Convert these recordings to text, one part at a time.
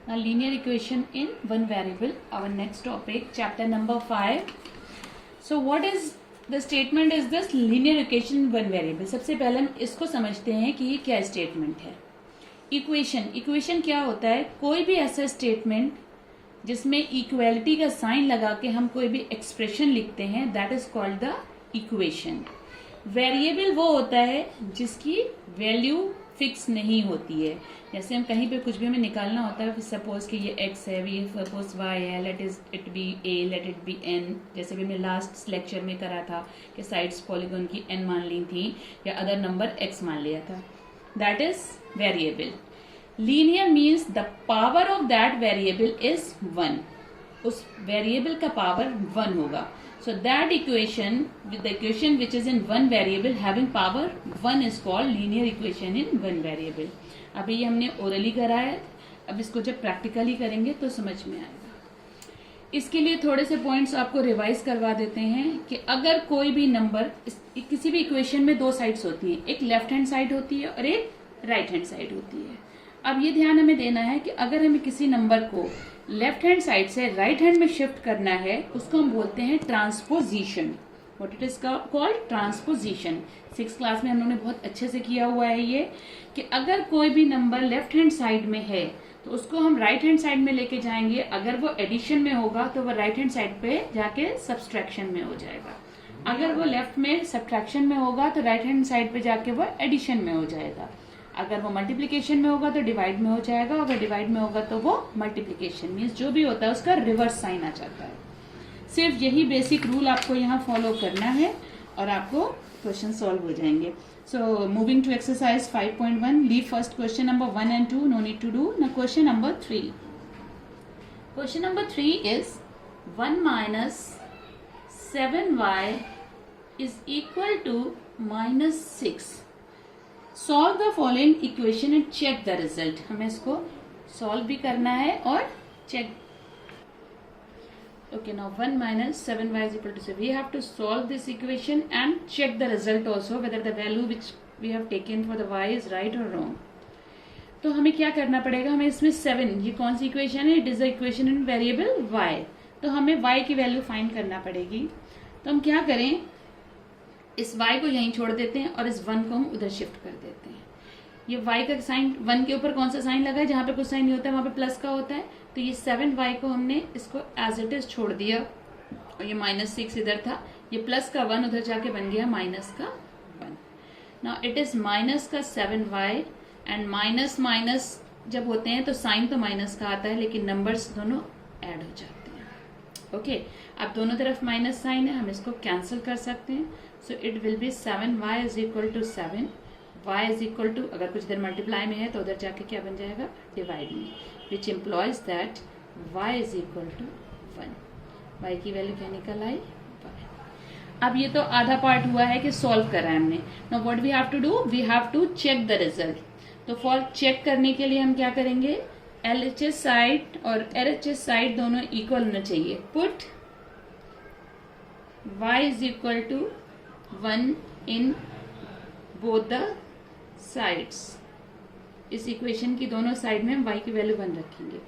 Now linear equation in one variable, our next topic, chapter number 5. So what is the statement is this linear equation in one variable. सबसे पहले हम इसको समझते हैं कि ये क्या स्टेटमेंट है. इक्वेशन क्या होता है? कोई भी ऐसा स्टेटमेंट जिसमें इक्वेलिटी का साइन लगा के हम कोई भी एक्सप्रेशन लिखते हैं, that is called the equation. Variable वो होता है जिसकी वैल्यू फिक्स नहीं होती है. जैसे हम कहीं पे कुछ भी हमें निकालना होता है, सपोज कि ये x है, ये सपोज y है, let it be a, let it be n. जैसे भी मैं लास्ट लेक्चर में करा था कि साइड्स पॉलीगॉन की n मान ली थी या अदर नंबर x मान लिया था, that is variable. Linear means the power of that variable is 1. उस वेरिएबल का पावर 1 होगा. So that equation, the equation which is in one variable having power 1 is called linear equation in one variable. अभी ये हमने orally करा है, अब इसको जब प्रैक्टिकली करेंगे तो समझ में आएगा. इसके लिए थोड़े से पॉइंट्स आपको रिवाइज करवा देते हैं कि अगर कोई भी नंबर, किसी भी इक्वेशन में दो साइड्स होती हैं, एक लेफ्ट हैंड साइड होती है और एक राइट हैंड साइड होती है. अब ये ध्यान हमें देना है कि अगर हमें किसी नंबर को लेफ्ट हैंड साइड से राइट हैंड में शिफ्ट करना है, उसको हम बोलते हैं transposition. What it is called? Transposition. 6th class में हम लोगों ने बहुत अच्छे से किया हुआ है ये, कि अगर कोई भी नंबर लेफ्ट हैंड साइड में है तो उसको हम राइट हैंड साइड में लेके जाएंगे. अगर वो एडिशन में होगा तो वो राइट हैंड साइड पे जाके सब्सट्रैक्शन में हो जाएगा. अगर वो लेफ्ट में सब्ट्रैक्शन में होगा तो राइट हैंड साइड पे जाके वो एडिशन में हो जाएगा. अगर वो मल्टीप्लिकेशन में होगा तो डिवाइड में हो जाएगा. अगर डिवाइड में होगा तो वो मल्टीप्लिकेशन. मीन्स जो भी होता है उसका रिवर्स साइन आ जाता है. सिर्फ यही बेसिक रूल आपको यहाँ फॉलो करना है और आपको क्वेश्चन सॉल्व हो जाएंगे. So moving to exercise 5.1, leave first question number 1 and 2, no need to do. ना question number 3. Question number 3 is 1 minus 7y is equal to -6. Solve the following equation and check the result. हमें इसको solve भी करना है और check. Okay, now 1 minus 7y is equal to 7. We have to solve this equation and check the result also whether the value which we have taken for the y is right or wrong. तो हमें क्या करना पड़ेगा? हमें इसमें 7, ये कौन सी equation है? It is the equation in variable y. तो हमें y की वैल्यू फाइंड करना पड़ेगी. तो हम क्या करें, इस y को यहीं छोड़ देते हैं और इस 1 को हम उधर शिफ्ट कर देते हैं. ये y का साइन 1 के ऊपर कौन सा साइन लगा है? जहां पे कुछ साइन नहीं होता है वहां पे प्लस का होता है. तो ये 7y को हमने इसको एज इट इज छोड़ दिया और ये -6 इधर था. ये प्लस का 1 उधर जाके बन गया माइनस का 1. नाउ इट इज माइनस का 7y एंड माइनस माइनस जब होते हैं तो साइन तो माइनस का आता है लेकिन नंबर्स दोनों ऐड हो जाते हैं. ओके, अब दोनों तरफ माइनस साइन है, हम इसको कैंसिल कर सकते हैं. So it will be 7y is equal to 7. y is equal to, अगर कुछ इधर मल्टीप्लाई में है तो उधर जाके क्या बन जाएगा? डिवाइड में. which implies that y is equal to 1. y की वैल्यू क्या निकल आई? 1. अब ये तो आधा पार्ट हुआ है कि सॉल्व करा है हमने. Now what we have to do? We have to check the result. तो फॉर चेक करने के लिए हम क्या करेंगे? LHS साइड और LHS साइड दोनों इक्वल होना चाहिए. Put y is equal to 1 in both the sides. इस इक्वेशन की दोनों साइड में हम y की वैल्यू 1 रखेंगे.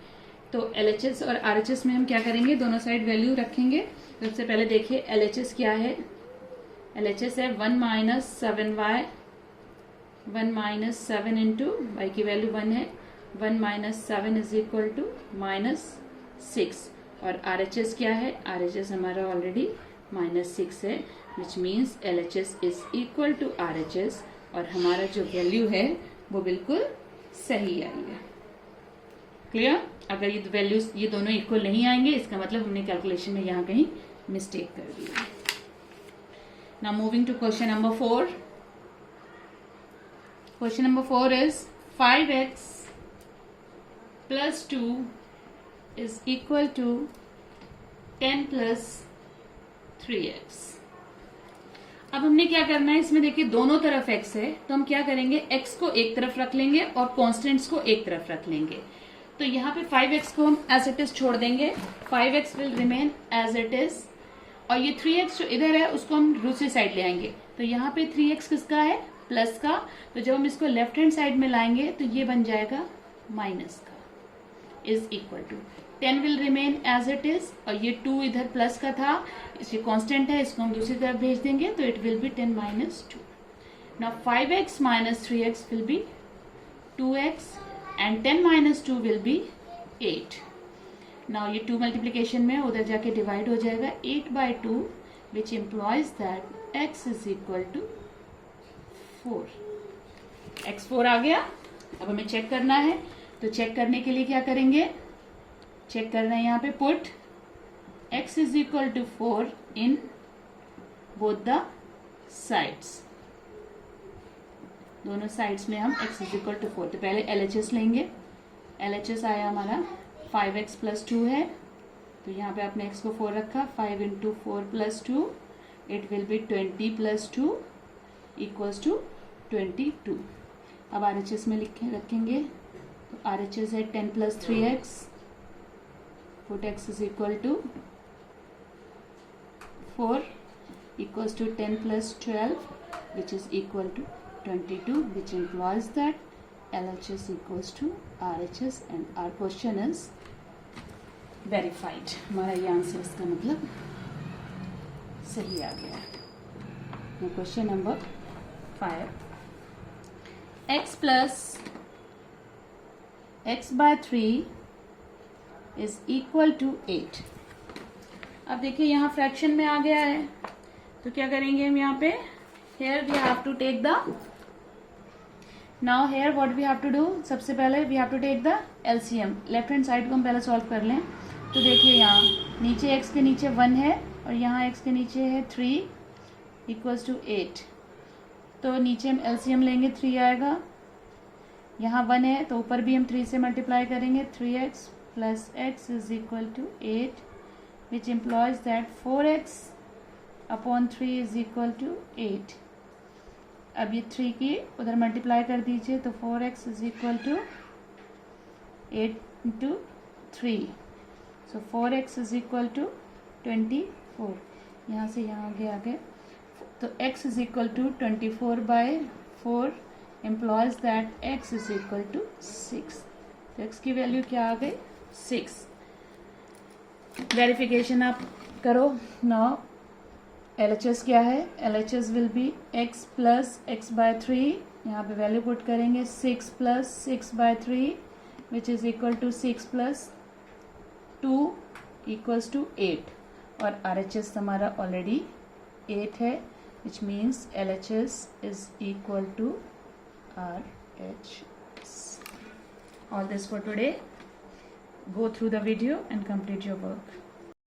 तो LHS और RHS में हम क्या करेंगे? दोनों साइड वैल्यू रखेंगे. सबसे पहले देखिए LHS क्या है. LHS है 1 minus 7y, 1 minus 7 into y की वैल्यू 1 है. 1 minus 7 is equal to -6. और RHS क्या है? RHS हमारा ऑलरेडी -6 है, which means LHS is equal to RHS. और हमारा जो वैल्यू है वो बिल्कुल सही आई है. क्लियर? अगर ये वैल्यूज ये दोनों इक्वल नहीं आएंगे इसका मतलब हमने कैलकुलेशन में यहाँ कहीं मिस्टेक कर दी है. Now moving to question number 4. Question number 4 is 5x plus 2 is equal to 10 plus 3x. अब हमने क्या करना है, इसमें देखिए दोनों तरफ x है तो हम क्या करेंगे? x को एक तरफ रख लेंगे और कॉन्स्टेंट्स को एक तरफ रख लेंगे. तो यहाँ पे 5x को हम एज इट इज छोड़ देंगे. 5x will remain as it is. और ये 3x जो इधर है उसको हम दूसरी साइड ले आएंगे. तो यहाँ पे 3x किसका है? प्लस का. तो जब हम इसको लेफ्ट हैंड साइड में लाएंगे तो ये बन जाएगा माइनस का. Is equal to 10 will remain as it is, और ये 2 इधर प्लस का था, इसलिए कांस्टेंट है, इसको हम दूसरी तरफ भेज देंगे तो it will B 10 minus 2. Now 5x minus 3x will be 2x and 10 minus 2 will be 8. Now ये 2 मल्टीप्लीकेशन में उधर जाके डिवाइड हो जाएगा 8 by 2 which implies that x is equal to 4. x 4 आ गया. अब हमें चेक करना है, तो चेक करने के लिए क्या करेंगे, चेक करना है यहाँ पे put x is equal to 4 in both the sides. दोनों साइड्स में हम x इज इक्वल टू 4. तो पहले LHS लेंगे. LHS आया हमारा 5x प्लस 2 है, तो यहाँ पे आपने x को 4 रखा. 5 into 4 plus 2 it will be 20 plus 2 equals to 22. अब RHS में रखेंगे, तो RHS है 10 plus 3x, put x is equal to 4 equals to 10 plus 12 which is equal to 22, which implies that LHS equals to RHS and our question is verified. हमारा ये answer इसका मतलब सही आ गया. Question number 5. x plus x by 3 is equal to 8. अब देखिए यहाँ fraction में आ गया है, तो क्या करेंगे हम यहाँ पे, here we have to take the, now here what we have to do, सबसे पहले we have to take the LCM. Left hand side को हम पहले सॉल्व कर लें. तो देखिए यहाँ नीचे x के नीचे 1 है और यहाँ x के नीचे है 3 इक्वल्स टू 8. तो नीचे हम LCM लेंगे, 3 आएगा. यहाँ 1 है तो ऊपर भी हम 3 से मल्टीप्लाई करेंगे. 3x plus x is equal to 8 which implies that 4x upon 3 is equal to 8. अब ये 3 की उधर मल्टीप्लाई कर दीजिए, तो 4x is equal to 8 into 3. So 4x is equal to 24. यहाँ से यहाँ आगे तो x is equal to 24 by 4 implies that x is equal to 6. तो x की वैल्यू क्या आ गई, 6. वेरिफिकेशन आप करो. नाउ LHS क्या है, LHS will be x plus x by 3. यहाँ पे वैल्यू पुट करेंगे 6 plus 6 by 3 which is equal to 6 plus 2 equals to 8. और RHS हमारा ऑलरेडी 8 है, which means LHS is equal to RHS. All this for today. Go through the video and complete your work.